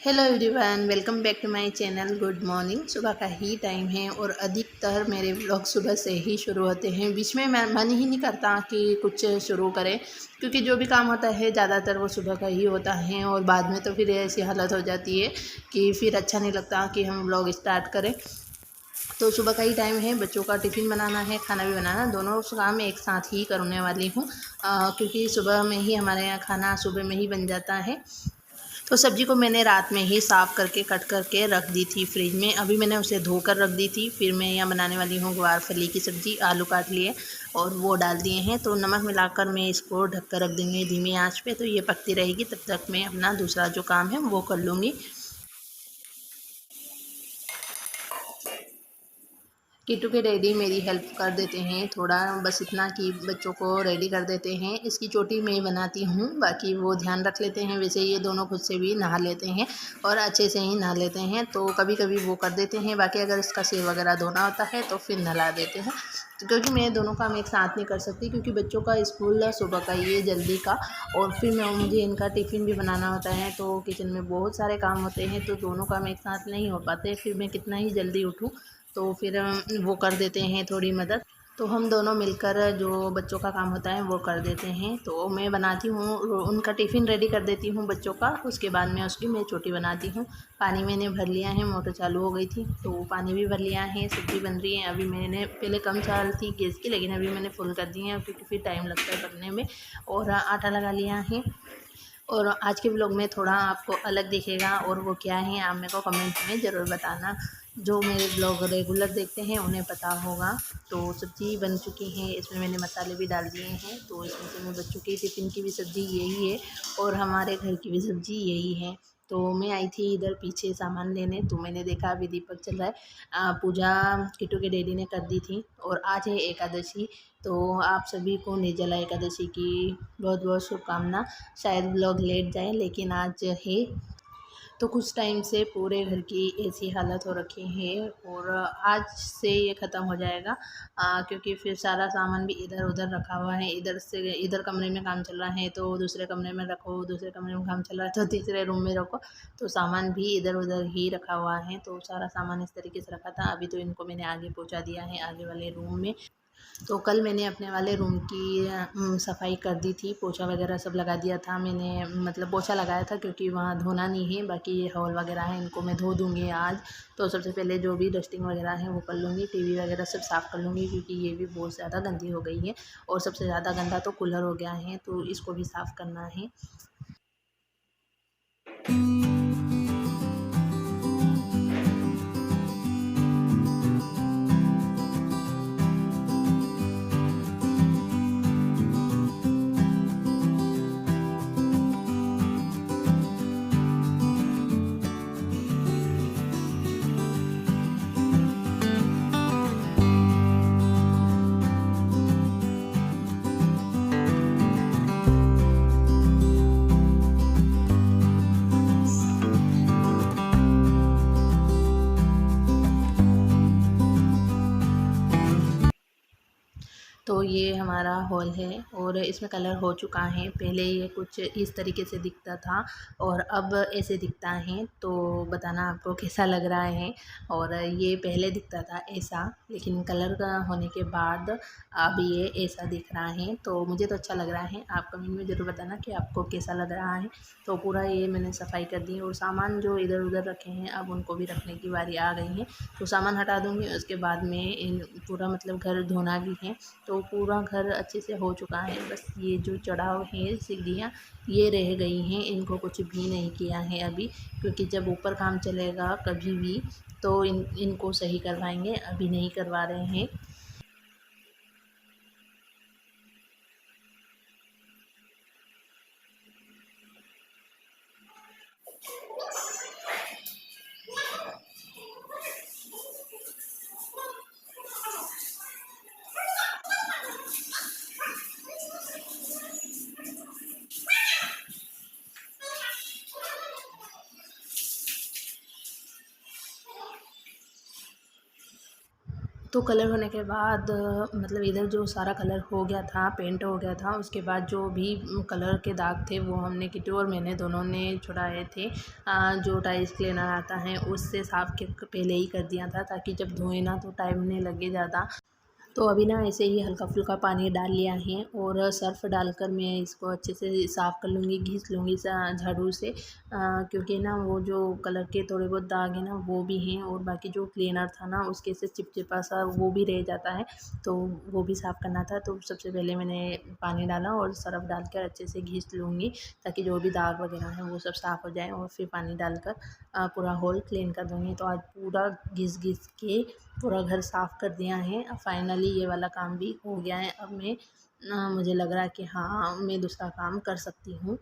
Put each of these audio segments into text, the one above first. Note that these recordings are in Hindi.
Hello everyone, welcome back to my channel. Good morning. सुबह का ही टाइम है और अधिकतर मेरे व्लॉग सुबह से ही शुरू होते हैं। बीच में मन ही नहीं करता कि कुछ शुरू करें, क्योंकि जो भी काम होता है ज़्यादातर वो सुबह का ही होता है और बाद में तो फिर ऐसी हालत हो जाती है कि फिर अच्छा नहीं लगता कि हम व्लॉग स्टार्ट करें। तो सुबह का ही टाइम है, बच्चों का टिफ़िन बनाना है, खाना भी बनाना, दोनों काम एक साथ ही करने वाली हूँ, क्योंकि सुबह में ही हमारे यहाँ खाना सुबह में ही बन जाता है। तो सब्ज़ी को मैंने रात में ही साफ़ करके कट करके रख दी थी फ्रिज में। अभी मैंने उसे धोकर रख दी थी। फिर मैं यहाँ बनाने वाली हूँ ग्वार फली की सब्ज़ी। आलू काट लिए और वो डाल दिए हैं, तो नमक मिलाकर मैं इसको ढक कर रख देंगे धीमी आंच पे। तो ये पकती रहेगी, तब तक मैं अपना दूसरा जो काम है वो कर लूँगी। किट्टू के डैडी मेरी हेल्प कर देते हैं थोड़ा, बस इतना कि बच्चों को रेडी कर देते हैं। इसकी चोटी मैं ही बनाती हूँ, बाकी वो ध्यान रख लेते हैं। वैसे ये दोनों खुद से भी नहा लेते हैं और अच्छे से ही नहा लेते हैं, तो कभी कभी वो कर देते हैं। बाकी अगर इसका सिर वगैरह धोना होता है तो फिर नहला देते हैं। तो क्योंकि मैं दोनों काम एक साथ नहीं कर सकती, क्योंकि बच्चों का स्कूल सुबह का ये जल्दी का, और फिर मुझे इनका टिफ़िन भी बनाना होता है, तो किचन में बहुत सारे काम होते हैं, तो दोनों काम एक साथ नहीं हो पाते। फिर मैं कितना ही जल्दी उठूँ, तो फिर वो कर देते हैं थोड़ी मदद। तो हम दोनों मिलकर जो बच्चों का काम होता है वो कर देते हैं। तो मैं बनाती हूँ, उनका टिफ़िन रेडी कर देती हूँ बच्चों का, उसके बाद में उसकी मैं चोटी बनाती हूँ। पानी मैंने भर लिया है, मोटर चालू हो गई थी तो पानी भी भर लिया है। सब्ज़ी बन रही है। अभी मैंने पहले कम चाल थी गैस की, लेकिन अभी मैंने फुल कर दी है, क्योंकि फिर टाइम लगता है पकने में। और आटा लगा लिया है। और आज के ब्लॉग में थोड़ा आपको अलग दिखेगा, और वो क्या है आप मेरे को कमेंट में ज़रूर बताना। जो मेरे ब्लॉग रेगुलर देखते हैं उन्हें पता होगा। तो सब्ज़ी बन चुकी है, इसमें मैंने मसाले भी डाल दिए हैं। तो इसमें से मैं बच्चों के टिफ़िन की भी सब्ज़ी यही है और हमारे घर की भी सब्ज़ी यही है। तो मैं आई थी इधर पीछे सामान लेने, तो मैंने देखा अभी दीपक चल रहा है। पूजा किट्टू के डैडी ने कर दी थी, और आज है एकादशी। तो आप सभी को निर्जला एकादशी की बहुत बहुत शुभकामना। शायद ब्लॉग लेट जाए, लेकिन आज है। तो कुछ टाइम से पूरे घर की ऐसी हालत हो रखी है, और आज से ये ख़त्म हो जाएगा, क्योंकि फिर सारा सामान भी इधर उधर रखा हुआ है। इधर से इधर कमरे में काम चल रहा है तो दूसरे कमरे में रखो, दूसरे कमरे में काम चल रहा है तो तीसरे रूम में रखो। तो सामान भी इधर उधर ही रखा हुआ है। तो सारा सामान इस तरीके से रखा था। अभी तो इनको मैंने आगे पहुंचा दिया है, आगे वाले रूम में। तो कल मैंने अपने वाले रूम की सफाई कर दी थी, पोछा वगैरह सब लगा दिया था मैंने, मतलब पोछा लगाया था, क्योंकि वहाँ धोना नहीं है। बाकी ये हॉल वगैरह है, इनको मैं धो दूँगी आज। तो सबसे पहले जो भी डस्टिंग वगैरह है वो कर लूँगी, टीवी वगैरह सब साफ़ कर लूँगी, क्योंकि ये भी बहुत ज़्यादा गंदी हो गई है। और सबसे ज़्यादा गंदा तो कूलर हो गया है, तो इसको भी साफ़ करना है। तो ये हमारा हॉल है और इसमें कलर हो चुका है। पहले ये कुछ इस तरीके से दिखता था और अब ऐसे दिखता है। तो बताना आपको कैसा लग रहा है। और ये पहले दिखता था ऐसा, लेकिन कलर का होने के बाद अब ये ऐसा दिख रहा है। तो मुझे तो अच्छा लग रहा है। आप कमेंट में ज़रूर बताना कि आपको कैसा लग रहा है। तो पूरा ये मैंने सफाई कर दी, और सामान जो इधर उधर रखे हैं अब उनको भी रखने की बारी आ गई है। तो सामान हटा दूँगी, उसके बाद में इन पूरा मतलब घर धोना भी है। तो पूरा घर अच्छे से हो चुका है। बस ये जो चढ़ाव है सीढ़ियाँ, ये रह गई हैं, इनको कुछ भी नहीं किया है अभी, क्योंकि जब ऊपर काम चलेगा कभी भी तो इनको सही करवाएंगे, अभी नहीं करवा रहे हैं। तो कलर होने के बाद मतलब इधर जो सारा कलर हो गया था, पेंट हो गया था, उसके बाद जो भी कलर के दाग थे वो हमने किट्टू और मैंने दोनों ने छुड़ाए थे। जो टाइल्स क्लीनर आता है उससे साफ़ के पहले ही कर दिया था, ताकि जब धोए ना तो टाइम नहीं लगे ज़्यादा। तो अभी ना ऐसे ही हल्का-फुल्का पानी डाल लिया है और सर्फ़ डालकर मैं इसको अच्छे से साफ़ कर लूँगी, घिस लूँगी झाड़ू से, क्योंकि ना वो जो कलर के थोड़े बहुत दाग हैं ना वो भी हैं, और बाकी जो क्लीनर था ना उसके से चिपचिपा सा वो भी रह जाता है, तो वो भी साफ़ करना था। तो सबसे पहले मैंने पानी डाला और सर्फ़ डालकर अच्छे से घिस लूँगी, ताकि जो भी दाग वगैरह हैं वो सब साफ़ हो जाए, और फिर पानी डालकर पूरा हॉल क्लीन कर दूँगी। तो आज पूरा घिस-घिस के पूरा घर साफ़ कर दिया है। अब फाइनली ये वाला काम भी हो गया है। अब मैं मुझे लग रहा है कि हाँ, मैं दूसरा काम कर सकती हूँ।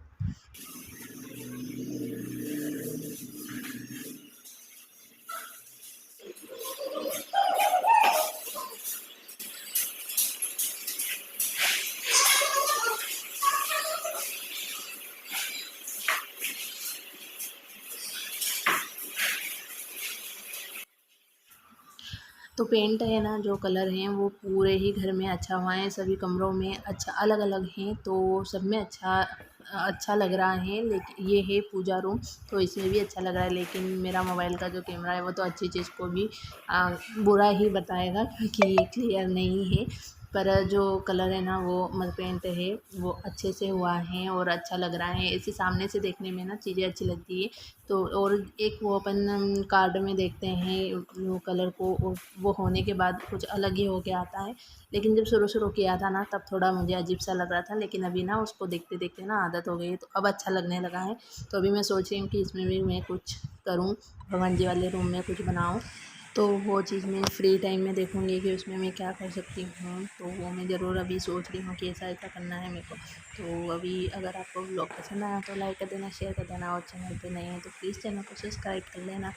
तो पेंट है ना, जो कलर हैं वो पूरे ही घर में अच्छा हुआ है, सभी कमरों में अच्छा अलग-अलग हैं, तो सब में अच्छा लग रहा है। लेकिन ये है पूजा रूम, तो इसमें भी अच्छा लग रहा है, लेकिन मेरा मोबाइल का जो कैमरा है वो तो अच्छी चीज़ को भी बुरा ही बताएगा, क्योंकि ये क्लियर नहीं है। पर जो कलर है ना वो पेंट है वो अच्छे से हुआ है और अच्छा लग रहा है। ऐसे सामने से देखने में ना चीज़ें अच्छी लगती है। तो और एक वो अपन कार्ड में देखते हैं वो कलर को, और वो होने के बाद कुछ अलग ही होके आता है। लेकिन जब शुरू-शुरू किया था ना तब थोड़ा मुझे अजीब-सा लग रहा था, लेकिन अभी ना उसको देखते-देखते ना आदत हो गई है, तो अब अच्छा लगने लगा है। तो अभी मैं सोच रही हूँ कि इसमें भी मैं कुछ करूँ, भगवान जी वाले रूम में कुछ बनाऊँ। तो वो चीज़ मैं फ्री टाइम में देखूँगी कि उसमें मैं क्या कर सकती हूँ। तो वो मैं ज़रूर अभी सोच रही हूँ कि ऐसा-ऐसा करना है मेरे को। तो अभी अगर आपको व्लॉग पसंद आया तो लाइक कर देना, शेयर कर देना, और चैनल पे नए हैं तो प्लीज़ चैनल को सब्सक्राइब कर लेना।